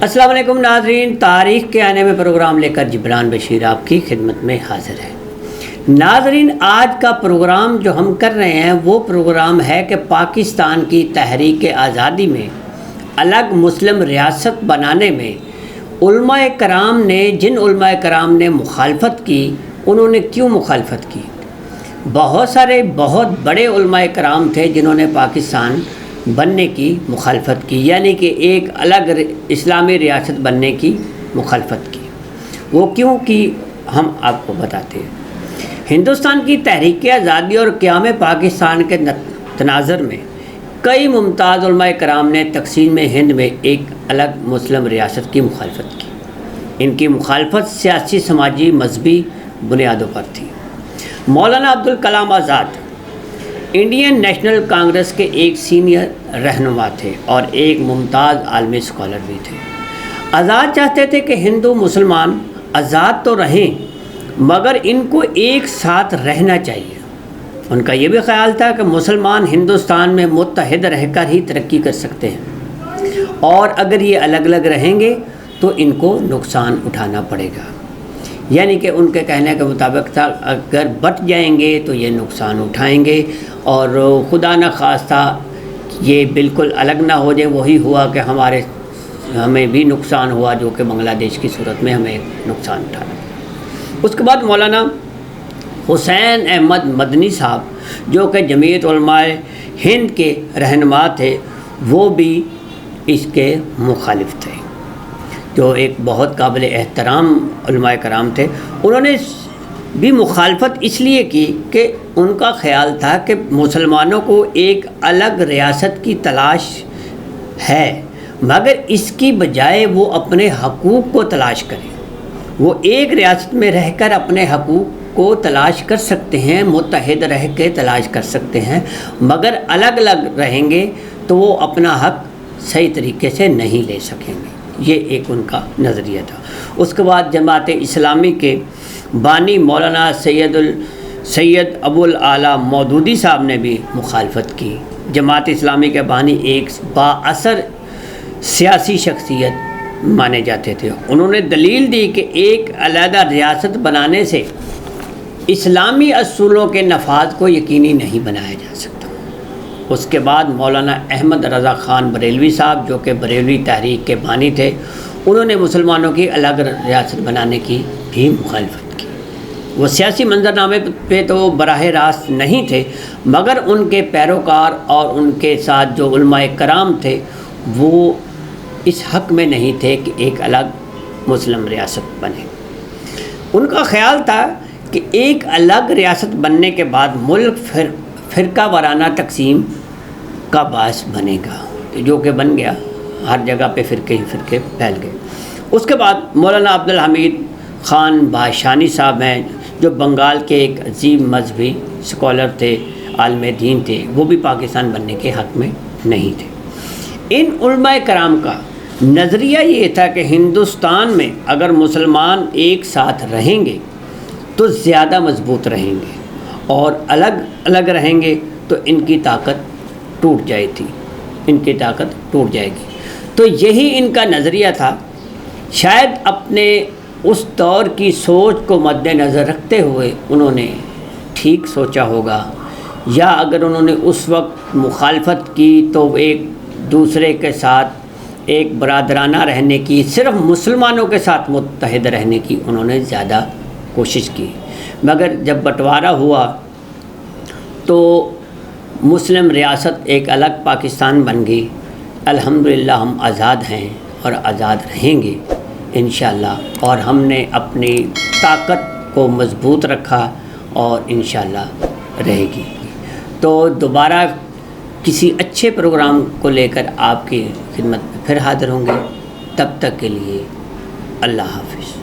अस्सलाम वालेकुम नाज़रीन, तारीख़ के आने में प्रोग्राम लेकर जिब्रान बशीर आपकी खिदमत में हाज़िर है। नाज़रीन, आज का प्रोग्राम जो हम कर रहे हैं वो प्रोग्राम है कि पाकिस्तान की तहरीक आज़ादी में अलग मुस्लिम रियासत बनाने में उलमाए कराम ने जिन उलमाए कराम ने मुखालफत की, उन्होंने क्यों मुखालफत की। बहुत सारे बहुत बड़े उलमाए कराम थे जिन्होंने पाकिस्तान बनने की मुखालफत की, यानी कि एक अलग इस्लामी रियासत बनने की मुखालफत की। वो क्यों की, हम आपको बताते हैं। हिंदुस्तान की तहरीक आज़ादी और क़याम पाकिस्तान के तनाज़ुर में कई मुमताज़ उलमाए कराम ने तक़सीम हिंद में एक अलग मुस्लिम रियासत की मुखालफत की। इनकी मुखालफत सियासी, समाजी, मजहबी बुनियादों पर थी। मौलाना अब्दुल कलाम आज़ाद इंडियन नेशनल कांग्रेस के एक सीनियर रहनुमा थे और एक मुमताज़ आलमी स्कॉलर भी थे। आज़ाद चाहते थे कि हिंदू मुसलमान आज़ाद तो रहें मगर इनको एक साथ रहना चाहिए। उनका ये भी ख्याल था कि मुसलमान हिंदुस्तान में मुत्तहिद रहकर ही तरक्की कर सकते हैं और अगर ये अलग अलग रहेंगे तो इनको नुकसान उठाना पड़ेगा। यानी कि उनके कहने के मुताबिक था, अगर बट जाएंगे तो ये नुकसान उठाएंगे और खुदा न खास्ता ये बिल्कुल अलग ना हो जाए। वही हुआ कि हमें भी नुकसान हुआ, जो कि बांग्लादेश की सूरत में हमें नुकसान उठाना पड़ा। उसके बाद मौलाना हुसैन अहमद मदनी साहब, जो कि जमीयत उलमाए हिंद के रहनुमा थे, वो भी इसके मुखालिफ थे, जो एक बहुत काबिल एहतराम उलमाए कराम थे। उन्होंने भी मुखालफत इसलिए की कि उनका ख्याल था कि मुसलमानों को एक अलग रियासत की तलाश है, मगर इसकी बजाय वो अपने हकूक़ को तलाश करें। वो एक रियासत में रहकर अपने हकूक़ को तलाश कर सकते हैं, मुत्तहिद रह के तलाश कर सकते हैं, मगर अलग अलग रहेंगे तो वो अपना हक़ सही तरीके से नहीं ले सकेंगे। ये एक उनका नज़रिया था। उसके बाद जमात इस्लामी के बानी मौलाना सैयद अबुल आला मौदूदी साहब ने भी मुखालफत की। जमात इस्लामी के बानी एक बाअसर सियासी शख्सियत माने जाते थे। उन्होंने दलील दी कि एक अलहदा रियासत बनाने से इस्लामी असूलों के नफाज को यकीनी नहीं बनाया जा सकता। उसके बाद मौलाना अहमद रज़ा ख़ान बरेलवी साहब, जो कि बरेलवी तहरीक के बानी थे, उन्होंने मुसलमानों की अलग रियासत बनाने की भी मुखालफत की। वो सियासी मंजरनामे पे तो बराह रास्त नहीं थे, मगर उनके पैरोकार और उनके साथ जो उलमाए कराम थे वो इस हक़ में नहीं थे कि एक अलग मुस्लिम रियासत बने। उनका ख़याल था कि एक अलग रियासत बनने के बाद मुल्क फ़िरका वाराना तक़सीम का बायस बनेगा, जो कि बन गया। हर जगह पे फ़िरके ही फ़िरके फैल गए। उसके बाद मौलाना अब्दुल हमीद ख़ान भाषानी साहब हैं, जो बंगाल के एक अजीम मजहबी स्कॉलर थे, आलिम दीन थे। वो भी पाकिस्तान बनने के हक़ में नहीं थे। इन उलमाए कराम का नज़रिया ये था कि हिंदुस्तान में अगर मुसलमान एक साथ रहेंगे तो ज़्यादा मजबूत रहेंगे और अलग अलग रहेंगे तो इनकी ताकत टूट जाएगी। तो यही इनका नज़रिया था। शायद अपने उस दौर की सोच को मद्देनज़र रखते हुए उन्होंने ठीक सोचा होगा, या अगर उन्होंने उस वक्त मुखालफत की तो एक दूसरे के साथ एक बरादराना रहने की, सिर्फ़ मुसलमानों के साथ मुत्तहिद रहने की उन्होंने ज़्यादा कोशिश की। मगर जब बंटवारा हुआ तो मुस्लिम रियासत एक अलग पाकिस्तान बन गई। अल्हम्दुलिल्लाह हम आज़ाद हैं और आज़ाद रहेंगे इंशाअल्लाह, और हमने अपनी ताकत को मज़बूत रखा और इंशाअल्लाह रहेगी। तो दोबारा किसी अच्छे प्रोग्राम को लेकर आपकी खिदमत में फिर हाज़िर होंगे। तब तक के लिए अल्लाह हाफ़िज़।